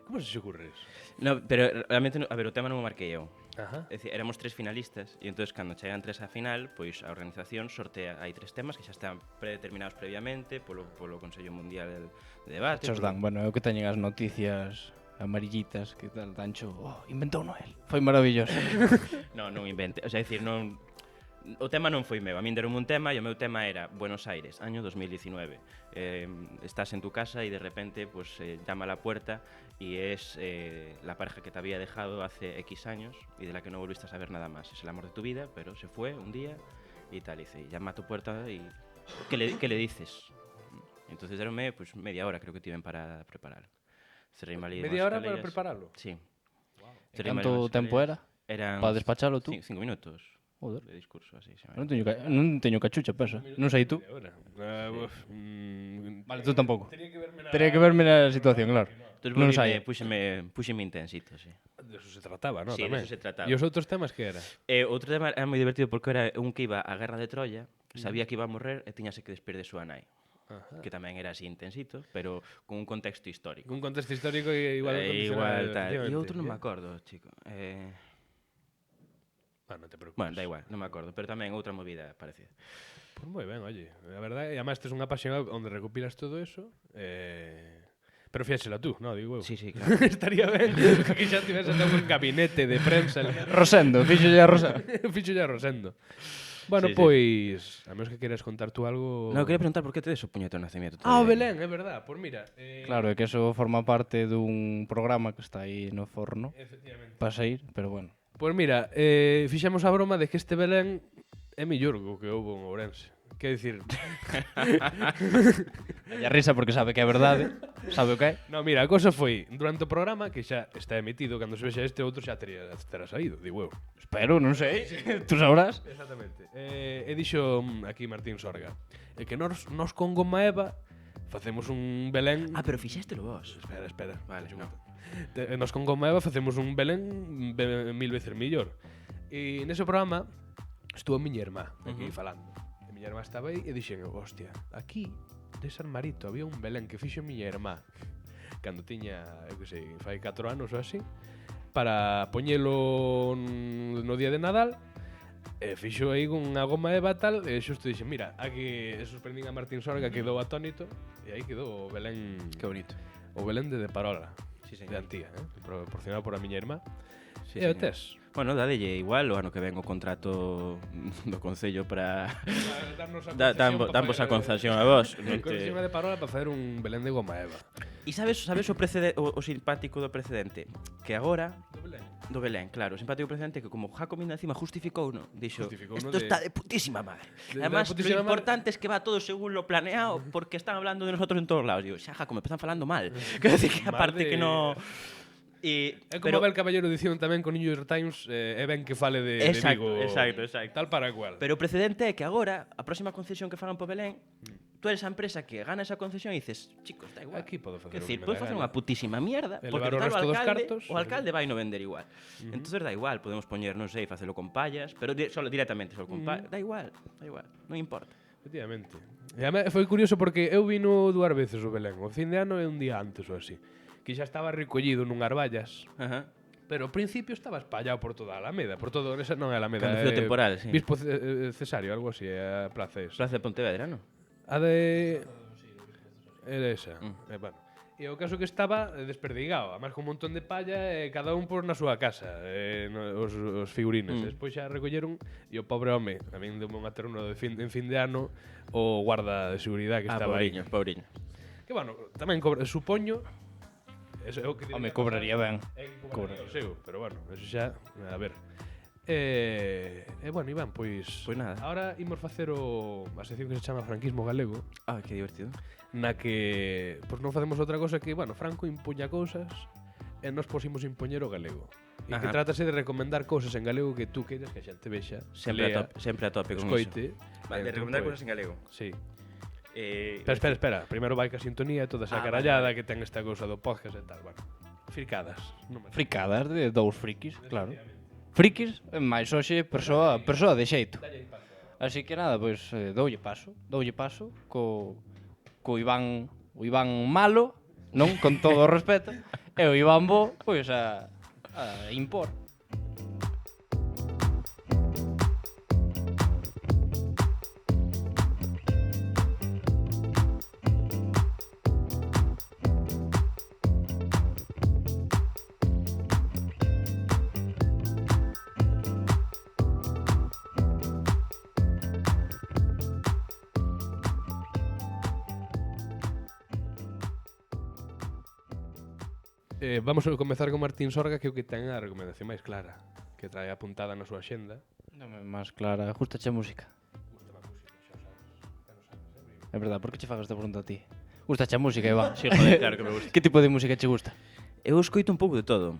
S1: Como se ocurre eso?
S3: No, pero realmente, a ver, o tema non o marquei eu.
S1: Ajá.
S3: É dicir, éramos 3 finalistas e entón cando chegan 3 á final, pois a organización sortea, hai 3 temas que xa están predeterminados previamente polo Consello Mundial de Debate.
S2: Chos dan, bueno, eu que teñen as noticias amarillitas que tal, Tancho, inventou Noel. Foi maravilloso.
S3: Non invente, o sea, é dicir, non O tema non foi meu, a min deron un tema e o meu tema era Buenos Aires, año 2019. Estás en tu casa y de repente pues llama a la puerta y es la pareja que te había dejado hace X años y de la que no volviste a saber nada más. Es el amor de tu vida, pero se fue un día y tal. Y dice, llama a tu puerta y ¿qué le dices? Entonces deronme pues media hora creo que tiven para prepararlo.
S1: Media hora para prepararlo?
S3: Sí.
S2: E canto tempo era?
S3: Eran
S2: Para despachalo tú?
S3: 5 minutos.
S2: Joder.
S3: De discurso así.
S2: Non teño cachucha, pesa. Non sei tú. Vale, tú tampouco. Tería que verme na situación, claro. Non sei.
S3: Puxeme intensito, sí.
S1: De eso se trataba, ¿no?
S3: Sí, de
S1: Tamén.
S3: eso se trataba.
S1: E os outros temas que era?
S3: Outro tema era moi divertido porque era un que iba á guerra de Troya, sabía que iba a morrer e tiñase que despedir de súa nai.
S1: Ajá.
S3: Que tamén era así intensito, pero con un contexto histórico.
S1: Un contexto histórico e igual
S3: igual tal. E
S1: efectivamente.
S3: outro non me acordo, chico.
S1: Non te preocupes.
S3: Bueno, da igual, non me acordo, pero tamén outra movida parecida.
S1: Pois moi ben, oye. A verdade, e además tes unha páxina onde recopilas todo eso. Pero fíxela tú, no, digo eu.
S3: Sí, sí, claro.
S1: Estaría ben que xa tivese un gabinete de prensa.
S2: Rosendo, fíxolle a Rosendo.
S1: Fíxolle a Rosendo. Bueno,
S3: Sí, sí.
S1: pois, a menos que queres contar tú algo...
S3: Non, quería preguntar por que tedes o puñeto nacimiento.
S1: Ah, o Belén, é verdad. Pois mira...
S2: Claro, é que eso forma parte dun programa que está aí no forno
S1: Efectivamente.
S2: para sair, pero bueno.
S1: Pois mira, fixemos a broma de que este Belén é mellor go que houve en Ourense. Quer dicir...
S2: A risa porque sabe que é verdade, sabe o que é.
S1: No, mira, a cosa foi, durante o programa, que xa está emitido, cando se vexa este outro xa terá saído, digo eu.
S2: Espero, non sei, tú sabrás.
S1: Exactamente. E dixo aquí Martín Sorga, que nos con Goma Eva facemos un Belén...
S3: Ah, pero fixéstelo vos.
S1: Espera.
S3: Vale, no.
S1: Nos con Goma Eva facemos un Belén mil veces millor. E nese programa estuvo miña irmá aquí falando. E miña irmá estaba aí e dixen, hostia, aquí de San Marito había un Belén que fixo miña irmá cando tiña, eu que sei, fai 4 anos ou así, para poñelo no día de Nadal. E fixo aí unha Goma Eva tal, e xusto dixen, mira, aquí sorprendín a Martín Sorga, quedou atónito, e aí quedou o Belén...
S3: Que bonito.
S1: O Belén de Parola,
S3: Sí,
S1: de
S3: señor.
S1: Antía, proporcionado por a miña irmá.
S3: Sí,
S1: E o
S3: señor.
S1: tes?
S3: Bueno, dadelle igual o ano que ven o contrato do Concello para damos a concesión a vos.
S1: Concesión de Parola para facer un Belén de Goma Eva.
S3: E sabes o simpático do precedente? Que agora do Belén, claro, o simpático precedente que como Jaco Minda encima justificou, no, dixo,
S1: Justificouno
S3: esto
S1: de-
S3: está de putísima madre.
S1: De
S3: Además,
S1: putísima
S3: lo importante es que va todo según lo planeado porque están hablando de nosotros en todos lados. Digo, xa, Jaco, me están falando mal. Quero decir que
S1: Mal
S3: aparte
S1: de-
S3: que no... E,
S1: É como Abel Caballero dicían tamén con New York Times, é ben que fale de
S3: Exacto,
S1: Vigo.
S3: exacto.
S1: Tal para cual.
S3: Pero o precedente é que agora, a próxima concesión que fagan por Belén, tú eres a empresa que gana esa concesión e dices, chicos, da igual.
S1: Aquí podo facer
S3: Quer
S1: o
S3: decir,
S1: que me
S3: podes
S1: dá
S3: facer
S1: gana.
S3: unha putísima mierda,
S1: Elevar
S3: porque
S1: o
S3: total,
S1: resto dos cartos,
S3: o alcalde vai no vender igual. Entonces da igual, podemos poñer, non sei, facelo con pallas, pero solo directamente, solo con pallas, da igual, non importa.
S1: Efectivamente. E además foi curioso porque eu vino 2 veces o Belén. O fin de ano e un día antes ou así. Que xa estaba recollido nunhas vallas.
S3: Ajá.
S1: Pero ao principio estaba espallado por toda a Alameda. Por todo, esa non é a Alameda.
S3: Cando foi o temporal, sí.
S1: Bispo Cesario, algo así, é a plaza esa.
S3: Plaza de Pontevedra, non?
S1: A de... Era esa. Bueno. E o caso que estaba desperdigado, además con un montón de palla, cada un por na súa casa, os figurines. Despois xa recolleron e o pobre home, a min deu un aterno en fin de ano, o guarda de seguridade que estaba aí.
S3: Pobriño.
S1: Que bueno, tamén supoño... Eso é o que
S2: Home, cobraría ben.
S1: Cobraría o seu, pero bueno, eso xa, a ver. Bueno, Iván, pois
S3: nada.
S1: Ahora imos facer a sección que se chama Franquismo Galego,
S3: Ah, que divertido.
S1: na que pois non facemos outra cosa que, bueno, Franco impuña cousas e nos posimos impoñer o galego. E que
S3: Ajá.
S1: trátase de recomendar cousas en galego que tú queiras que a xente vexa,
S3: Sempre
S1: lea,
S3: a tope con
S1: escoite.
S3: iso. Vale, de
S1: entón,
S3: recomendar
S1: pois,
S3: cousas en galego.
S1: Sí. Espera. Primeiro vai ca sintonía e toda esa carallada que ten esta cousa do podcast e tal, bueno. Fricadas. Non me...
S2: Fricadas de dous frikis, claro. Frikis, máis hoxe persoa de xeito. Así que nada, pois doulle paso co Iván malo, non, con todo o respeto, e o Iván bo, pois a impor.
S1: Vamos a comezar con Martín Sorga, que é o que ten a recomendación máis clara, que trae apuntada na súa xenda.
S2: Dame máis clara, gustache a música? É verdade, por que che fagas esta pregunta a ti? Gustache a música, Iván?
S3: Sí, joder, claro que me gusta.
S2: Que tipo de música che gusta?
S3: Eu escoito un pouco de todo.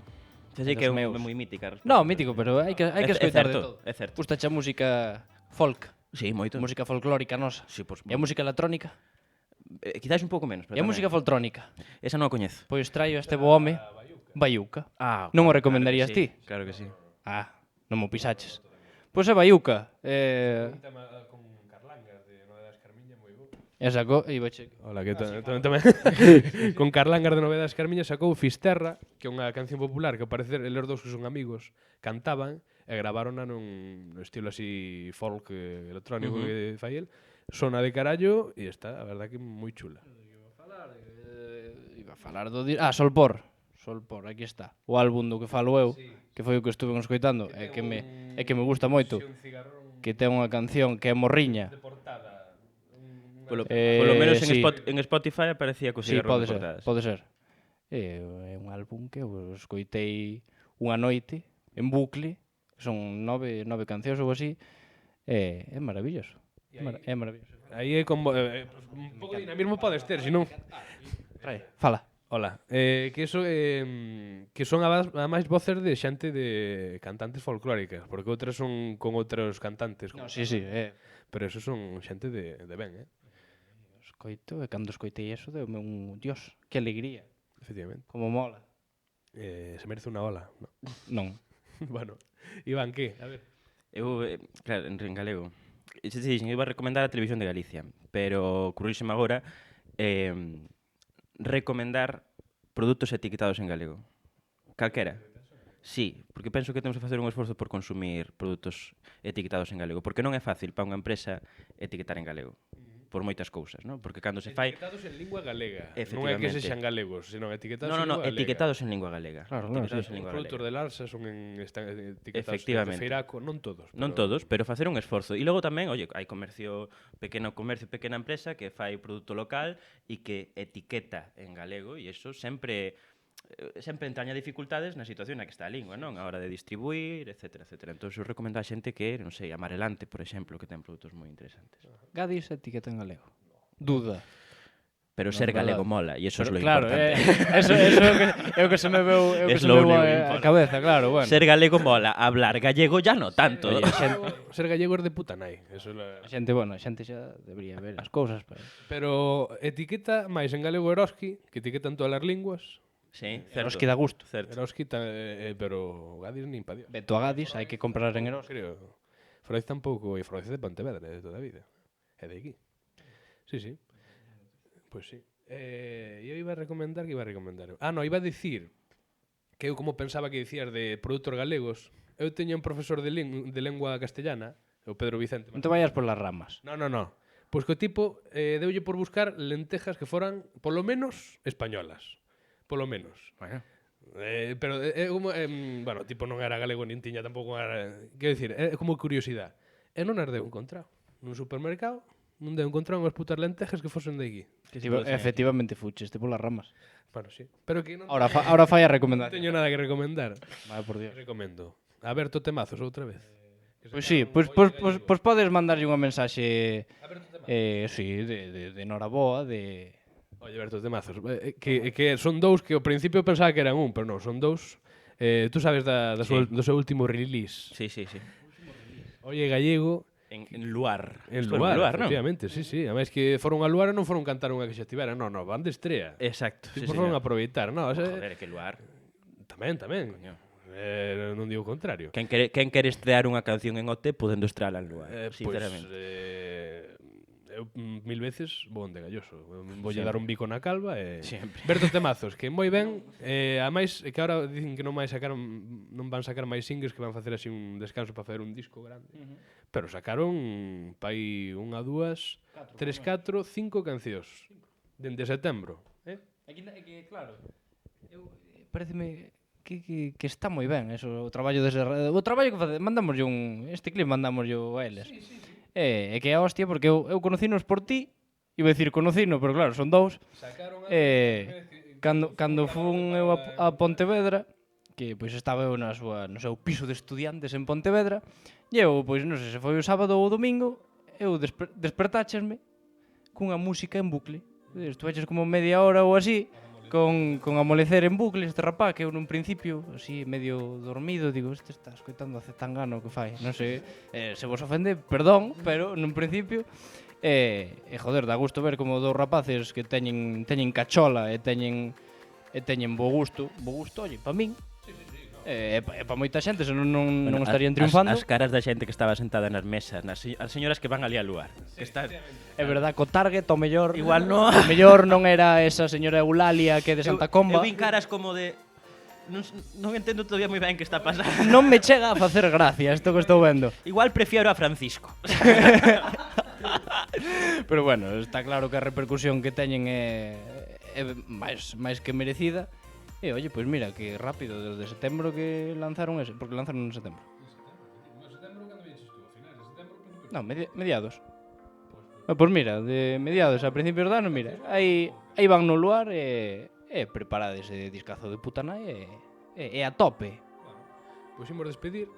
S3: Xa sei que é
S2: Dos meus.
S3: moi mítica. a resposta.
S2: No, mítico, pero hai que escoitar de todo.
S3: É certo.
S2: Gustache a música folk?
S3: Sí, moito.
S2: Música folclórica nosa?
S3: Sí, por
S2: E a música electrónica?
S3: Quizás un pouco menos,
S2: E
S3: pero
S2: a
S3: tamén.
S2: música foltrónica?
S3: Esa non a coñezo.
S2: Pois traio este bo home, Baiuca.
S3: Ah,
S2: Non o recomendarías
S3: claro que
S2: ti?
S3: sí, claro que sí.
S2: Ah, non mo pisaches. Pois é Baiuca.
S1: Un tema con Carlanga de Novedades Carmiña moi bo.
S2: E sacou, iba che...
S1: Hola, que tamén con Carlangar de Novedades Carmiña sacou Fisterra, que é unha canción popular que ao parecer eles dous que son amigos cantaban e gravarona nun estilo así folk electrónico que fai el. Sona de carallo e está, a verdad que moi chula.
S2: Iba a falar do... Solpor. Solpor, aquí está. O álbum do que falo eu, que foi o que estuve escoitando, e que me gusta moito. Que ten unha canción que é Morriña.
S1: De portada.
S3: Polo menos
S2: sí.
S3: en Spotify aparecía co
S2: Sí,
S3: cigarro
S2: pode
S3: de
S2: ser,
S3: portadas.
S2: pode ser. É un álbum que eu escoitei unha noite en bucle, son 9 cancións ou así, é maravilloso. É maravilloso.
S1: Aí é como un pouco de dinamismo podes ter, senón
S2: Fala.
S1: Hola, que eso que son a máis voces de xente de cantantes folclóricas, porque outras son con outros cantantes,
S2: No, sí,
S1: pero eso son xente de ben,
S2: escoito, e cando escoitei eso, deume un dios, que alegría,
S1: efectivamente.
S2: como mola.
S1: Se merece unha ola, no?
S2: Non.
S1: Bueno, Iván, que? A ver.
S3: Eu, claro, en galego. Xa te dixen, eu iba a recomendar a Televisión de Galicia, pero curríseme agora recomendar produtos etiquetados en galego. Calquera. Sí, porque penso que temos que facer un esforzo por consumir produtos etiquetados en galego, porque non é fácil para unha empresa etiquetar en galego. Por moitas cousas, non? Porque cando se fai...
S1: Etiquetados en lingua galega. Non é que
S3: Efectivamente.
S1: sexan galegos, senón etiquetados
S3: No,
S1: en lingua galega.
S3: etiquetados en lingua galega.
S2: Claro,
S3: Etiquetados
S2: sí.
S3: en
S1: Os
S3: lingua
S1: produtos
S3: galega.
S1: de Larsa están etiquetados
S3: Efectivamente.
S1: de Feiraco, non todos.
S3: Non todos, pero facer un esforzo. E logo tamén, oye, hai comercio, pequena empresa que fai produto local e que etiqueta en galego e iso sempre entraña dificultades na situación na que está a lingua, non? A hora de distribuir, etcétera, etcétera. Entón, eu recomendo a xente que, non sei, Amarelante, por exemplo, que ten produtos moi interesantes.
S2: Gadis etiqueta en galego. Duda.
S3: Pero
S2: No,
S3: ser
S2: verdad.
S3: galego mola, e iso é lo
S2: Claro,
S3: importante.
S2: eso é o que se me veu,
S3: Es lo único que
S2: a
S3: importa.
S2: cabeza, claro, bueno.
S3: Ser galego mola, hablar gallego ya no tanto.
S1: Ser gallego é de puta nai. Eso
S2: A xente xa debería ver as cousas,
S1: pero etiqueta máis en galego Eroski, que etiquetan todas as linguas.
S3: Sí,
S2: pero
S3: certo.
S2: os que dá gusto.
S3: Certo.
S1: Eroski, pero Gadis nin pa Dios.
S2: Beto a Gadis, hai que comprar en Eros.
S1: Creo. Froiz tampouco, e Froiz é de Pontevedra de toda a vida. É de aquí. Sí, sí. Pois sí. Eu iba a recomendar, que iba a recomendar? No, iba a dicir que eu como pensaba que dicías de produtos galegos, eu teña un profesor de lengua castellana, o Pedro Vicente.
S2: Non te vayas por las ramas.
S1: No. Pois que o tipo deulle por buscar lentejas que foran polo menos españolas. Polo menos.
S3: Bueno.
S1: Pero como, bueno, o tipo non era galego nin tiña tampouco era, quero dicir, é como curiosidade. E non as deu encontrado. Nun supermercado non deu encontrar unhas putas lentejas que fosen de aquí.
S2: Efectivamente fucheste por las ramas.
S1: Bueno, sí. Pero que non
S2: Ahora fai a
S1: non
S2: recomendar.
S1: teño nada que recomendar.
S2: Vale, por Dios.
S1: Recomendo. Alberto Temazos outra vez.
S2: Pois sí, pois podes mandarlle unha mensaxe sí, de noraboa, de...
S1: Oye, Alberto Temazos, que son dous que ao principio pensaba que eran un, pero non, son dous. Tú sabes do seu último release.
S3: Sí.
S1: Oye, gallego.
S3: En Luar.
S1: En
S3: Isto é
S1: Luar,
S3: non?
S1: efectivamente, sí. Ademais que foron a Luar e non foron cantar unha que xa estiveran, non, van de estrea.
S3: Exacto.
S1: Tipo, foron a aproveitar, non?
S3: Joder, que Luar.
S1: Tamén.
S3: Coño.
S1: Non digo o contrario.
S3: Quen quere estrear unha canción en OT podendo estreala en Luar, sinceramente.
S1: Eu mil veces vou onde galloso. Voulle
S3: Sempre.
S1: dar un bico na calva e...
S3: Sempre.
S1: Berto Temazos, que moi ben. Ademais, que ahora dicen que non van sacar máis singles, que van facer así un descanso para facer un disco grande. Pero sacaron pai 1, 2, 3, 4, 5 cancións. Dende setembro.
S2: Claro, pareceme que está moi ben eso, o traballo o traballo que facemos, mandamoslle este clip mandamoslle a eles. É que é a hostia porque eu conocinos por ti, iba a dicir conocino, pero claro, son dous.
S1: Sacaron
S2: cando fun eu a Pontevedra, que pois estaba eu no seu piso de estudiantes en Pontevedra, e eu, pois non sei se foi o sábado ou o domingo, eu despertáchesme cunha música en bucle. Estuveches como media hora ou así, con amolecer en bucle este rapaz, que eu nun principio, así medio dormido, digo, este está escoitando a Zetangana o que fai, non sei, se vos ofende, perdón, pero nun principio, joder, dá gusto ver como dous rapaces que teñen cachola e teñen bo gusto, oye, pa min, e pa moita xente, senón non estarían triunfando.
S3: As caras da xente que estaba sentada nas mesas, as señoras que van ali a luar.
S2: É verdad, co target, o mellor...
S3: Igual no.
S2: O mellor non era esa señora Eulalia que é de Santa Comba.
S3: Eu vin caras como de... Non entendo todavía moi ben que está pasando.
S2: Non me chega a facer gracia isto que estou vendo.
S3: Igual prefiero a Francisco.
S2: Pero bueno, está claro que a repercusión que teñen é máis que merecida. E oye, pois mira, que rápido, desde setembro que lanzaron ese, porque lanzaron en setembro. Non, mediados. Pois mira, de mediados a principios de ano, mira, aí van no luar e preparades ese discazo de puta nai e a tope.
S1: Pois imos despedir.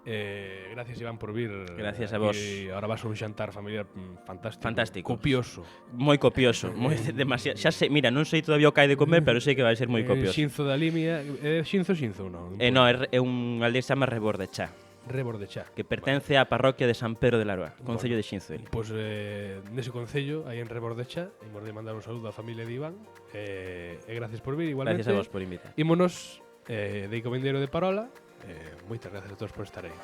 S1: Gracias, Iván, por vir.
S3: Gracias a vos.
S1: E ahora vas a un xantar familiar fantástico.
S3: Fantástico.
S1: Copioso.
S3: Moi copioso, moi demasiado. Xa sei, mira, non sei todavía o que hai de comer, pero sei que vai ser moi copioso.
S1: Xinzo da Limia, Xinzo, non?
S3: Non, é un aldea que se chama Rebordechá,
S1: Rebordechá,
S3: que pertence á parroquia de San Pedro de Laroa, concello de Xinzoel.
S1: Pois nese concello, aí en Rebordechá, imos de mandar un saúdo á familia de Iván, e gracias por vir, igualmente.
S3: Gracias a vos por invitar.
S1: Ímonos de Encomendeiro de Parola. Moitas gracias a todos por estar aí.